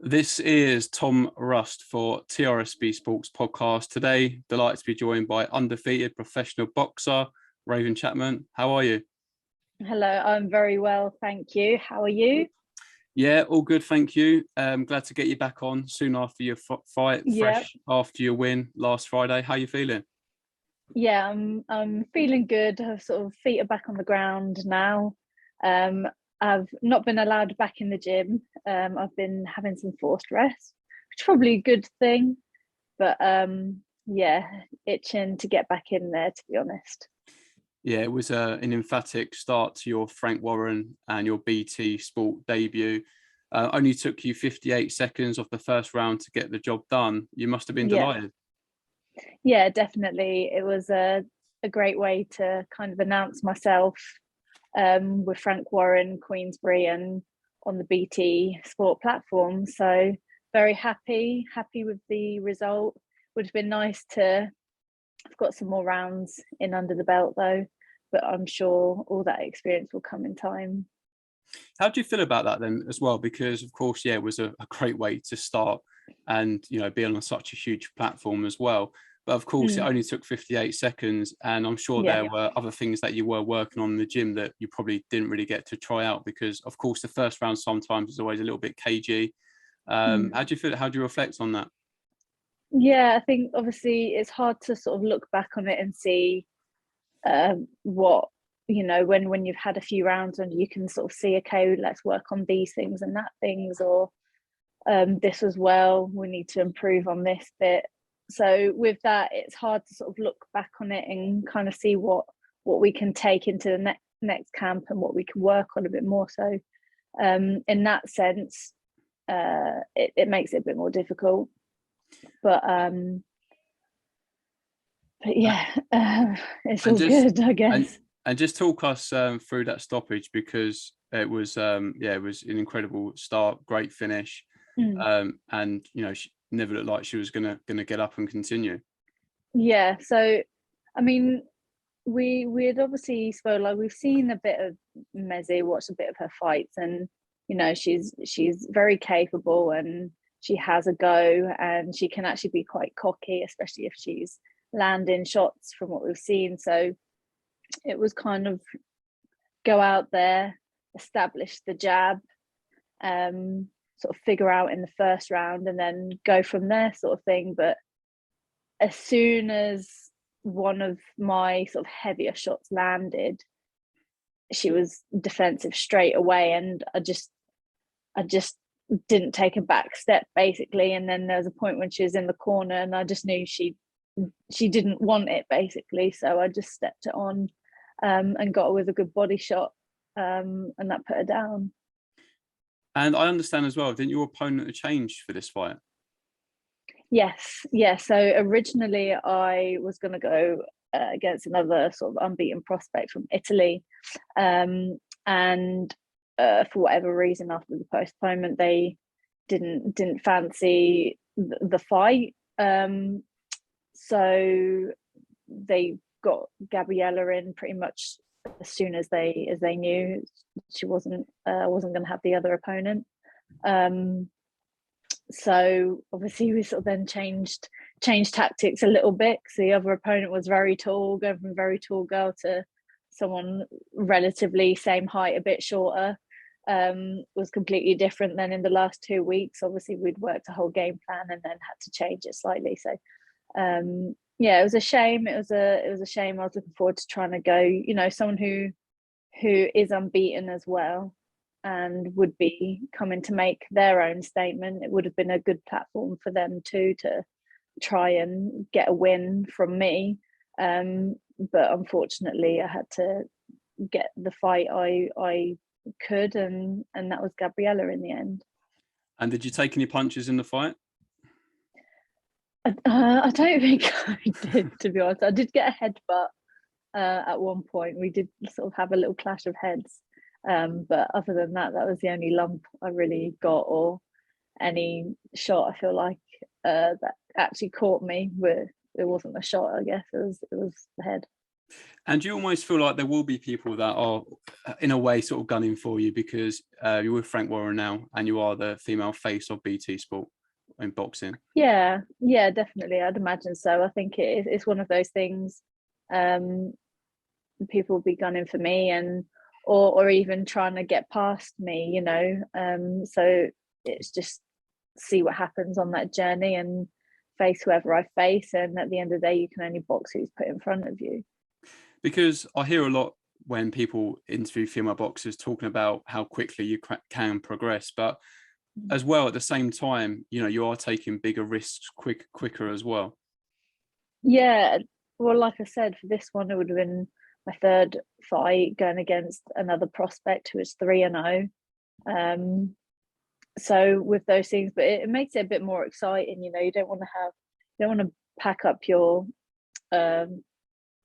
This is Tom Rust for TRSB Sports Podcast. Today, delighted to be joined by undefeated professional boxer, Raven Chapman. How are you? Hello, I'm very well, thank you. How are you? Yeah, all good, thank you. Glad to get you back on soon after your fight, fresh after your win last Friday. How are you feeling? Yeah, I'm feeling good. Sort of feet are back on the ground now. I've not been allowed back in the gym. I've been having some forced rest, which is probably a good thing. But yeah, itching to get back in there, to be honest. Yeah, it was an emphatic start to your Frank Warren and your BT Sport debut. Only took you 58 seconds of the first round to get the job done. You must have been delighted. Yeah, definitely. It was a great way to kind of announce myself with Frank Warren, Queensbury, and on the BT Sport platform. So very happy with the result. Would have been nice to have got some more rounds in under the belt though, but I'm sure all that experience will come in time. How do you feel about that then as well? Because of course, yeah, it was a great way to start and, you know, being on such a huge platform as well. But of course, it only took 58 seconds. And I'm sure there were other things that you were working on in the gym that you probably didn't really get to try out because, of course, the first round sometimes is always a little bit cagey. How do you feel? How do you reflect on that? Yeah, I think obviously it's hard to sort of look back on it and see what, you know, when you've had a few rounds and you can sort of see, okay, let's work on these things and that things, or this as well, we need to improve on this bit. So with that, it's hard to sort of look back on it and kind of see what we can take into the next camp and what we can work on a bit more. So in that sense, it makes it a bit more difficult. But yeah, it's all good, I guess. And just talk us through that stoppage because it was it was an incredible start, great finish, and you know she never looked like she was gonna get up and continue. Yeah, so I mean, we had obviously spoke, like we've seen a bit of Mezei, watched a bit of her fights, and you know she's very capable and she has a go and she can actually be quite cocky, especially if she's landing shots from what we've seen. So it was kind of go out there, establish the jab, sort of figure out in the first round and then go from there, sort of thing. But as soon as one of my sort of heavier shots landed, she was defensive straight away, and I just didn't take a back step basically. And then there was a point when she was in the corner and I just knew she didn't want it basically, so I just stepped it on and got her with a good body shot, and that put her down. And I understand as well, didn't your opponent change for this fight? Yes. So originally I was going to go against another sort of unbeaten prospect from Italy, and for whatever reason, after the postponement, they didn't fancy the fight. So they got Gabriella in pretty much as soon as they knew she wasn't going to have the other opponent. So obviously we sort of then changed tactics a little bit because the other opponent was very tall, going from a very tall girl to someone relatively same height, a bit shorter. Was completely different than in the last 2 weeks. Obviously we'd worked a whole game plan and then had to change it slightly. So yeah, it was a shame. It was a shame. I was looking forward to trying to go, you know, someone who is unbeaten as well and would be coming to make their own statement. It would have been a good platform for them too to try and get a win from me. But unfortunately I had to get the fight I could, and that was Gabriella in the end. And did you take any punches in the fight? I don't think I did, to be honest. I did get a headbutt at one point. We did sort of have a little clash of heads, but other than that, that was the only lump I really got, or any shot I feel like that actually caught me. Where it wasn't a shot, I guess it was the head. And do you almost feel like there will be people that are, in a way, sort of gunning for you because you're with Frank Warren now and you are the female face of BT Sport in boxing? Yeah, definitely. I'd imagine so. I think it's one of those things. Um, People will be gunning for me, and or even trying to get past me, you know. So it's just see what happens on that journey and face whoever I face. And at the end of the day, you can only box who's put in front of you. Because I hear a lot when people interview female boxers talking about how quickly you can progress, but as well at the same time, you know, you are taking bigger risks quicker as well. Yeah, well, like I said, for this one, it would have been my third fight going against another prospect who is 3-0. So with those things, but it makes it a bit more exciting. You know, you don't want to pack up your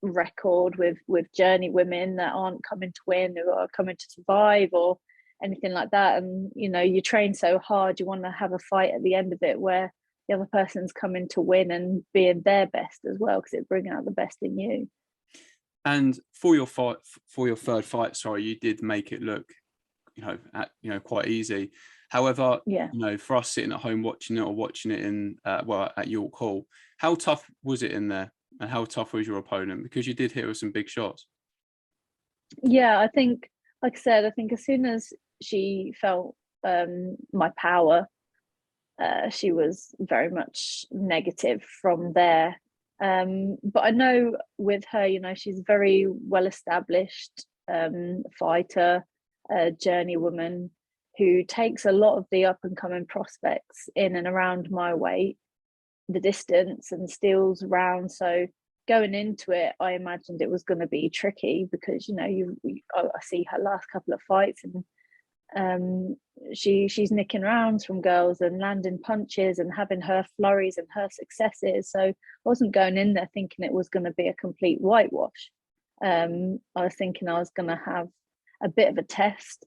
record with journey women that aren't coming to win, who are coming to survive or anything like that. And you know, you train so hard, you want to have a fight at the end of it where the other person's coming to win and being their best as well, because it brings out the best in you. And for your fight, for your third fight, sorry, you did make it look, quite easy. However, Yeah. you know, for us sitting at home watching it or watching it in, at York Hall, how tough was it in there? And how tough was your opponent? Because you did hit with some big shots. Yeah, I think, like I said, I think as soon as she felt my power, she was very much negative from there. But I know with her, you know, she's a very well established fighter, journeywoman who takes a lot of the up and coming prospects in and around my weight, the distance, and steals rounds. So going into it, I imagined it was going to be tricky because, you know, I see her last couple of fights, and she's nicking rounds from girls and landing punches and having her flurries and her successes. So I wasn't going in there thinking it was going to be a complete whitewash. I was thinking I was going to have a bit of a test,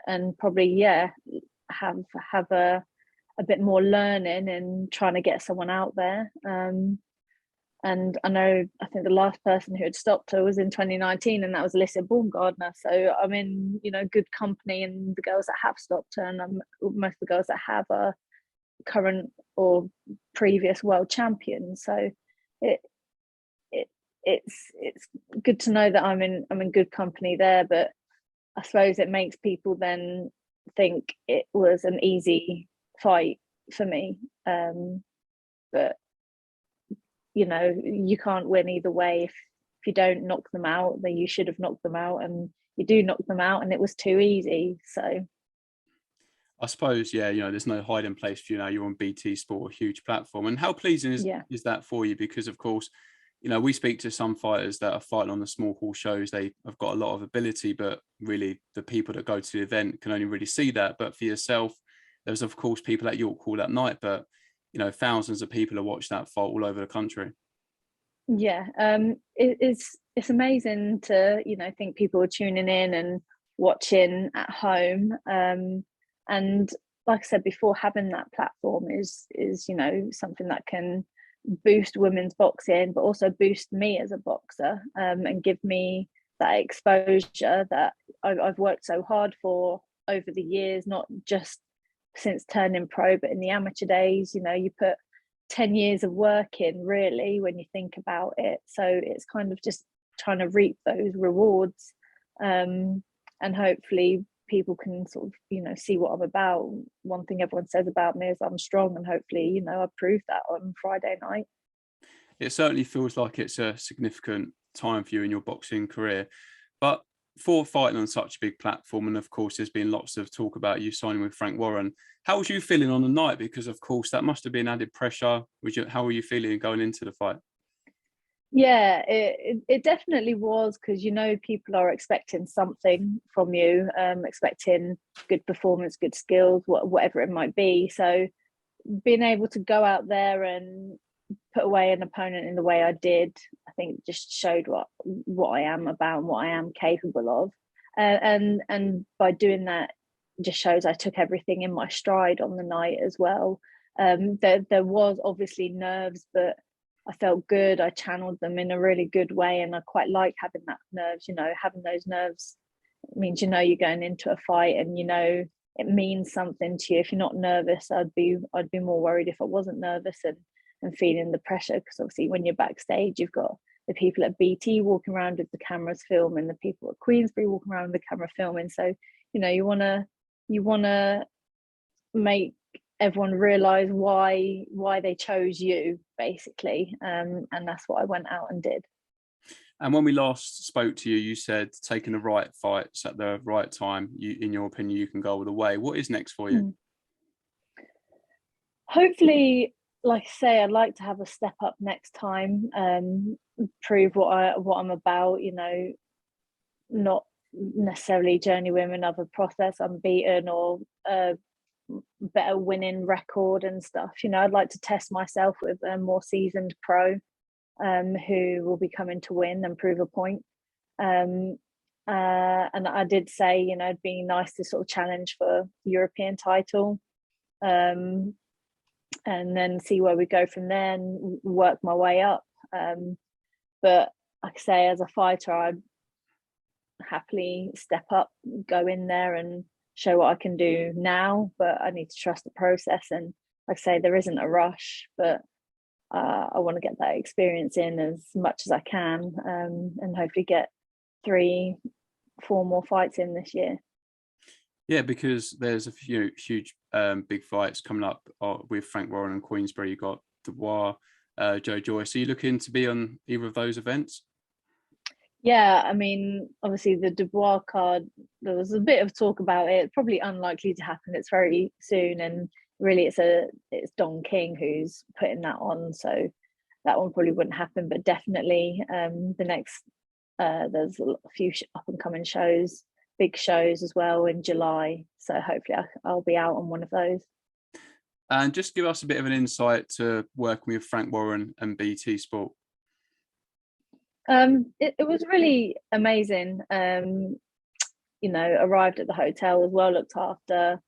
and probably have a bit more learning and trying to get someone out there. And I think the last person who had stopped her was in 2019, and that was Alyssa Baumgardner. So I'm in, you know, good company, and the girls that have stopped her, and most of the girls that have are current or previous world champions. So it's good to know that I'm in good company there. But I suppose it makes people then think it was an easy fight for me. But you know, you can't win either way. If you don't knock them out, then you should have knocked them out, and you do knock them out, and it was too easy. So I suppose, yeah, you know, there's no hiding place for you now. You're on BT Sport, a huge platform. And how pleasing is that for you? Because, of course, you know, we speak to some fighters that are fighting on the small hall shows. They have got a lot of ability, but really the people that go to the event can only really see that. But for yourself, there's, of course, people at York Hall that night, but, you know, thousands of people have watched that fight all over the country. yeah, it's amazing to, you know, think people are tuning in and watching at home. And like I said before, having that platform is you know, something that can boost women's boxing, but also boost me as a boxer, and give me that exposure that I've worked so hard for over the years, not just since turning pro, but in the amateur days. You know, you put 10 years of work in, really, when you think about it. So it's kind of just trying to reap those rewards, and hopefully people can sort of, you know, see what I'm about. One thing everyone says about me is I'm strong, and hopefully, you know, I proved that on Friday night. It certainly feels like it's a significant time for you in your boxing career. But for fighting on such a big platform, and of course, there's been lots of talk about you signing with Frank Warren. How was you feeling on the night? Because, of course, that must have been added pressure. How were you feeling going into the fight? Yeah, it definitely was, because, you know, people are expecting something from you, expecting good performance, good skills, whatever it might be. So being able to go out there and put away an opponent in the way I did, I think just showed what I am about and what I am capable of. And by doing that, just shows I took everything in my stride on the night as well. There was obviously nerves, but I felt good. I channeled them in a really good way, and I quite like having that nerves. You know, having those nerves means, you know, you're going into a fight, and you know it means something to you. If you're not nervous, I'd be more worried if I wasn't nervous and feeling the pressure, because obviously when you're backstage, you've got the people at BT walking around with the cameras filming, the people at Queensbury walking around with the camera filming. So you know, you wanna make everyone realize why they chose you, basically, and that's what I went out and did. And when we last spoke to you, you said taking the right fights at the right time, in your opinion, you can go all the way. What is next for you? Hopefully, like I say, I'd like to have a step up next time, prove what I'm about, you know, not necessarily journey with another process unbeaten or better winning record and stuff. You know, I'd like to test myself with a more seasoned pro who will be coming to win and prove a point. And I did say, you know, it'd be nice to sort of challenge for European title, and then see where we go from there and work my way up. But like I say, as a fighter, I'd happily step up, go in there and show what I can do now, but I need to trust the process. And like I say, there isn't a rush, but I want to get that experience in as much as I can, and hopefully get 3-4 more fights in this year. Yeah, because there's a few huge big fights coming up with Frank Warren and Queensbury. You got Dubois, Joe Joyce. Are you looking to be on either of those events? Yeah, I mean, obviously the Dubois card, there was a bit of talk about it. It's probably unlikely to happen. It's very soon, and really it's Don King who's putting that on, so that one probably wouldn't happen. But definitely the next there's a few up and coming shows, big shows as well in July, so hopefully I'll be out on one of those. And just give us a bit of an insight to working with Frank Warren and BT Sport. It was really amazing. You know, arrived at the hotel as well, looked after.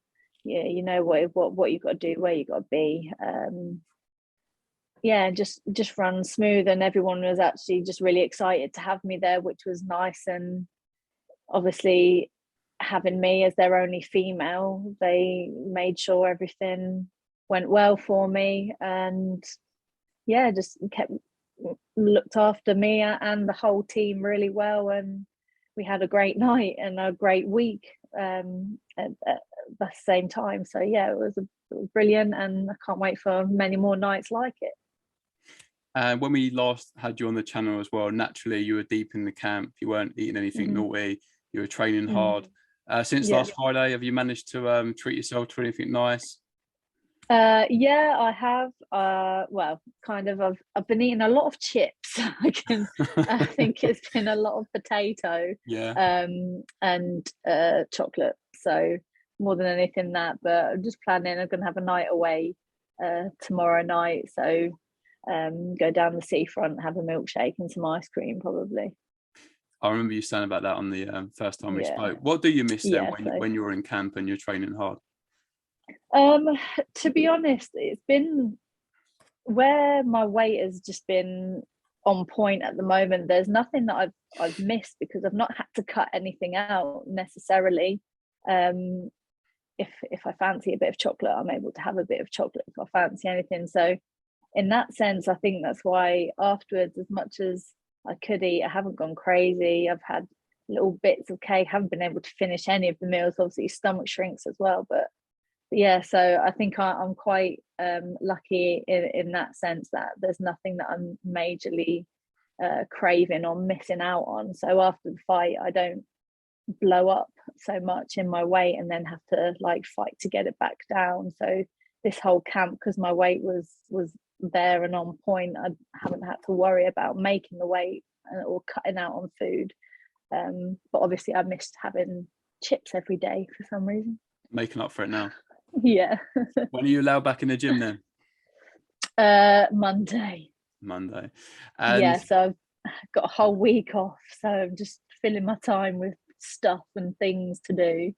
Yeah, you know what you've got to do, where you got to be. Yeah, just run smooth, and everyone was actually just really excited to have me there, which was nice. And obviously, having me as their only female, they made sure everything went well for me, and yeah, just looked after me and the whole team really well, and we had a great night and a great week at the same time. So yeah, it was brilliant, and I can't wait for many more nights like it. When we last had you on the channel as well, naturally you were deep in the camp. You weren't eating anything naughty. You were training hard. Since last Friday, have you managed to treat yourself to anything nice? Yeah, I have. Well, kind of. I've been eating a lot of chips. I think it's been a lot of potato. Yeah. And chocolate. So more than anything that. But I'm just planning. I'm gonna have a night away tomorrow night. So go down the seafront, have a milkshake and some ice cream probably. I remember you saying about that on the first time we Yeah. spoke. What do you miss then Yeah. when you're in camp and you're training hard? To be honest, it's been where my weight has just been on point at the moment. There's nothing that I've missed, because I've not had to cut anything out necessarily. If I fancy a bit of chocolate, I'm able to have a bit of chocolate if I fancy anything. So in that sense, I think that's why afterwards, as much as I could eat, I haven't gone crazy. I've had little bits of cake, haven't been able to finish any of the meals. Obviously, stomach shrinks as well, but yeah, so I think I'm quite lucky in that sense, that there's nothing that I'm majorly craving or missing out on. So after the fight, I don't blow up so much in my weight and then have to like fight to get it back down. So this whole camp, because my weight was there and on point, I haven't had to worry about making the weight or cutting out on food. But obviously I missed having chips every day for some reason. Making up for it now. Yeah. When are you allowed back in the gym then? Monday. And yeah, so I've got a whole week off, so I'm just filling my time with stuff and things to do.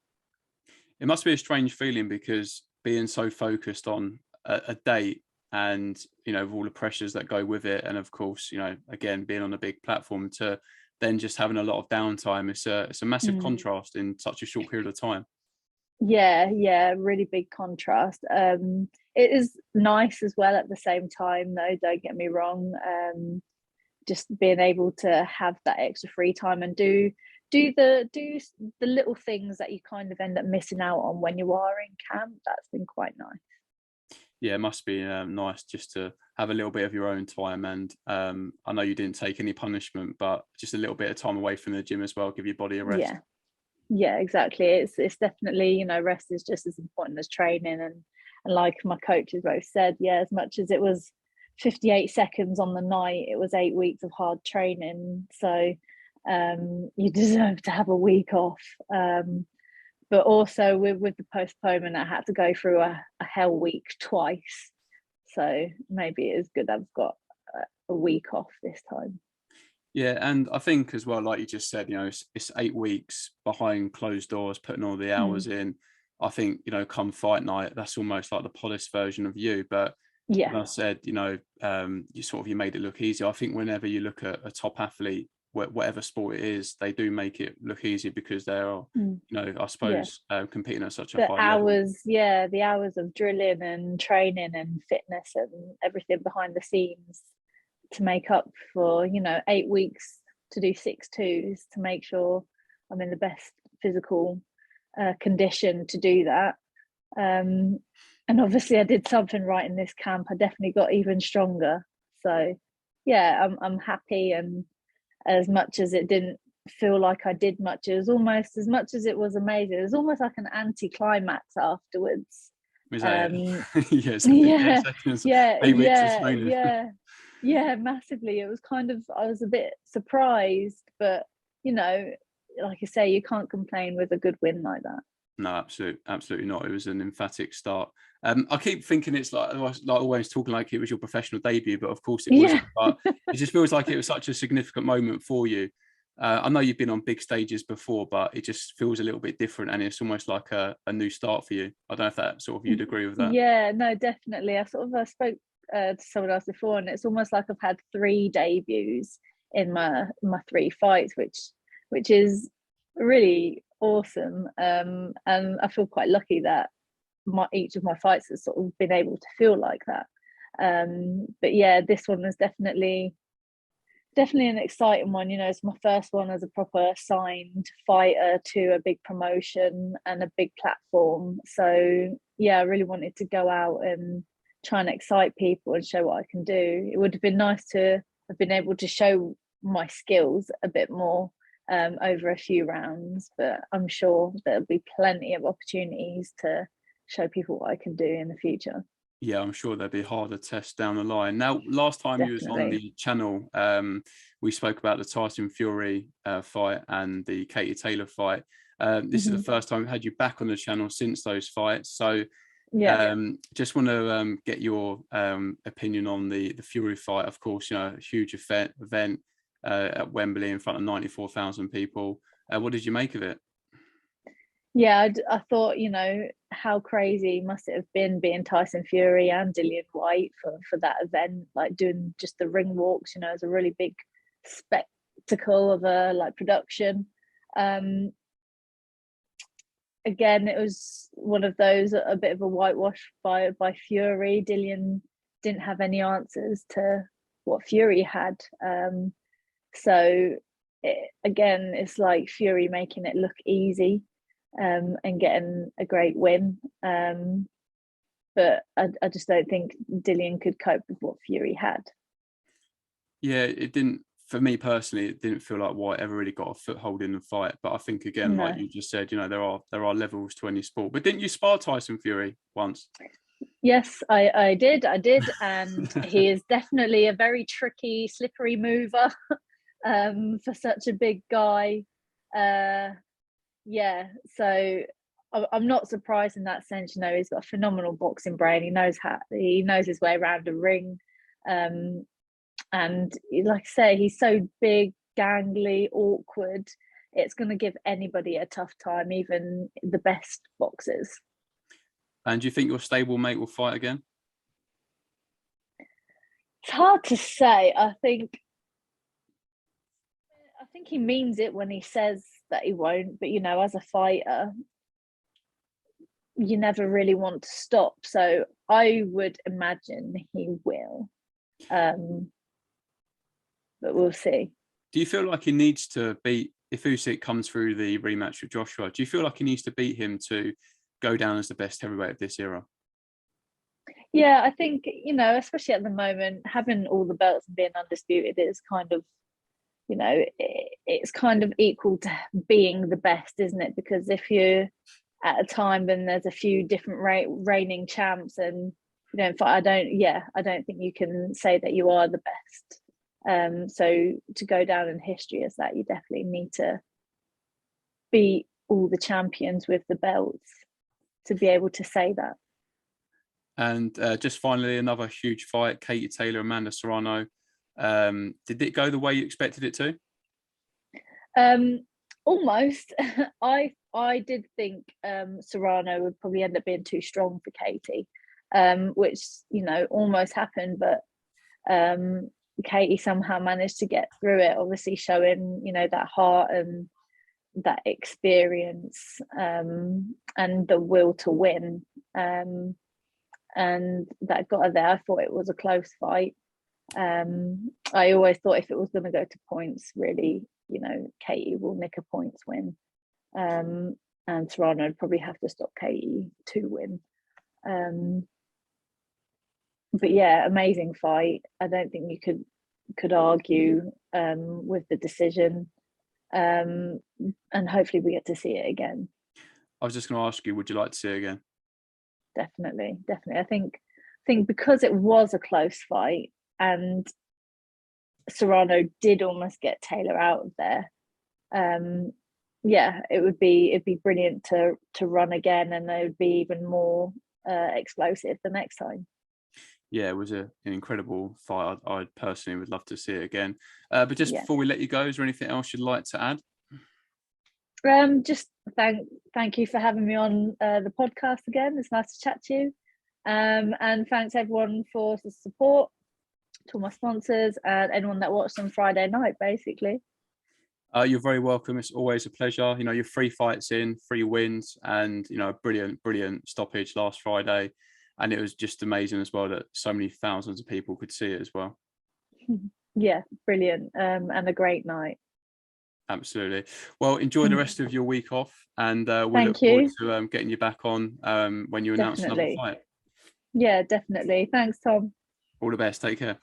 it must be a strange feeling, because being so focused on a date and with all the pressures that go with it, and of course again being on a big platform, to then just having a lot of downtime, it's a massive contrast in such a short period of time. Yeah, really big contrast. It is nice as well at the same time, though, don't get me wrong. Just being able to have that extra free time and do the little things that you kind of end up missing out on when you are in camp. That's been quite nice. Yeah, it must be nice just to have a little bit of your own time. And I know you didn't take any punishment, but just a little bit of time away from the gym as well, give your body a rest. Yeah, exactly. It's definitely, rest is just as important as training. And like my coaches both said, yeah, as much as it was 58 seconds on the night, it was 8 weeks of hard training. So you deserve to have a week off. But also with the postponement, I had to go through a hell week twice. So maybe it's good I've got a week off this time. Yeah, and I think as well, like you just said, it's 8 weeks behind closed doors, putting all the hours in. I think, come fight night, that's almost like the polished version of you. But yeah, like I said, you made it look easy. I think whenever you look at a top athlete, whatever sport it is, they do make it look easy because they are, I suppose, competing at such a high level. The hours of drilling and training and fitness and everything behind the scenes to make up for 8 weeks to do 6-2s, to make sure I'm in the best physical condition to do that. And obviously I did something right in this camp. I definitely got even stronger. So yeah, I'm happy. And as much as it didn't feel like I did much, it was almost, as much as it was amazing, it was almost like an anti-climax afterwards. Was that Yeah, massively. It was kind of, I was a bit surprised, but like I say, you can't complain with a good win like that. No, absolutely not. It was an emphatic start. I keep thinking it's like always talking like it was your professional debut, but of course it wasn't. But it just feels like it was such a significant moment for you. I know you've been on big stages before, but it just feels a little bit different, and it's almost like a new start for you. I don't know if that sort of you'd agree with that. Yeah, no, definitely. I spoke to someone else before, and it's almost like I've had 3 debuts in my 3 fights, which is really awesome. And I feel quite lucky that each of my fights has sort of been able to feel like that. But yeah, this one was definitely an exciting one. It's my first one as a proper signed fighter to a big promotion and a big platform. So yeah, I really wanted to go out and try and excite people and show what I can do. It would have been nice to have been able to show my skills a bit more over a few rounds, but I'm sure there'll be plenty of opportunities to show people what I can do in the future. Yeah, I'm sure there'll be harder tests down the line. Now, last time you was on the channel, we spoke about the Tyson Fury fight and the Katie Taylor fight. This is the first time we've had you back on the channel since those fights. So just want to get your opinion on the Fury fight. Of course, a huge event at Wembley in front of 94,000 people. What did you make of it? Yeah, I thought, how crazy must it have been being Tyson Fury and Dillian Whyte for that event, like doing just the ring walks. It's a really big spectacle of a production. Again, it was one of those, a bit of a whitewash by Fury. Dillian didn't have any answers to what Fury had. So again, it's like Fury making it look easy. And getting a great win. But I just don't think Dillian could cope with what Fury had. Yeah, it didn't, for me personally, it didn't feel like White ever really got a foothold in the fight. But I think, again, like you just said, there are levels to any sport. But didn't you spar Tyson Fury once? Yes, I did. And he is definitely a very tricky, slippery mover for such a big guy. Yeah, so I'm not surprised in that sense. He's got a phenomenal boxing brain. He knows his way around a ring, and like I say, he's so big, gangly, awkward. It's going to give anybody a tough time, even the best boxers. And do you think your stablemate will fight again? It's hard to say. I think he means it when he says that he won't, but as a fighter, you never really want to stop. So I would imagine he will. But we'll see. Do you feel like he needs to beat, if Usyk comes through the rematch with Joshua, do you feel like he needs to beat him to go down as the best heavyweight of this era? Yeah, I think, especially at the moment, having all the belts and being undisputed is kind of, it's kind of equal to being the best, isn't it? Because if you're at a time when there's a few different reigning champs and you don't fight, I don't think you can say that you are the best. So to go down in history as that, you definitely need to beat all the champions with the belts to be able to say that. And just finally, another huge fight, Katie Taylor, Amanda Serrano. Did it go the way you expected it to? Almost. I did think Serrano would probably end up being too strong for Katie, which almost happened, but Katie somehow managed to get through it, obviously showing that heart and that experience, and the will to win, and that got her there. I thought it was a close fight. I always thought if it was going to go to points, really, Katie will nick a points win, and Serrano would probably have to stop Katie to win. But yeah, amazing fight. I don't think you could argue with the decision, and hopefully we get to see it again. I was just going to ask you, would you like to see it again? Definitely. I think because it was a close fight and Serrano did almost get Taylor out of there. It'd be brilliant to run again, and it would be even more explosive the next time. Yeah, it was an incredible fight. I personally would love to see it again. But just before we let you go, is there anything else you'd like to add? Just thank you for having me on the podcast again. It's nice to chat to you. And thanks everyone for the support, to all my sponsors and anyone that watched on Friday night, basically. You're very welcome. It's always a pleasure. Your 3 fights in, 3 wins, and brilliant stoppage last Friday. And it was just amazing as well that so many thousands of people could see it as well. Yeah, brilliant. And a great night. Absolutely. Well, enjoy the rest of your week off, and we'll look forward to getting you back on when you announce another fight. Yeah, definitely. Thanks, Tom. All the best. Take care.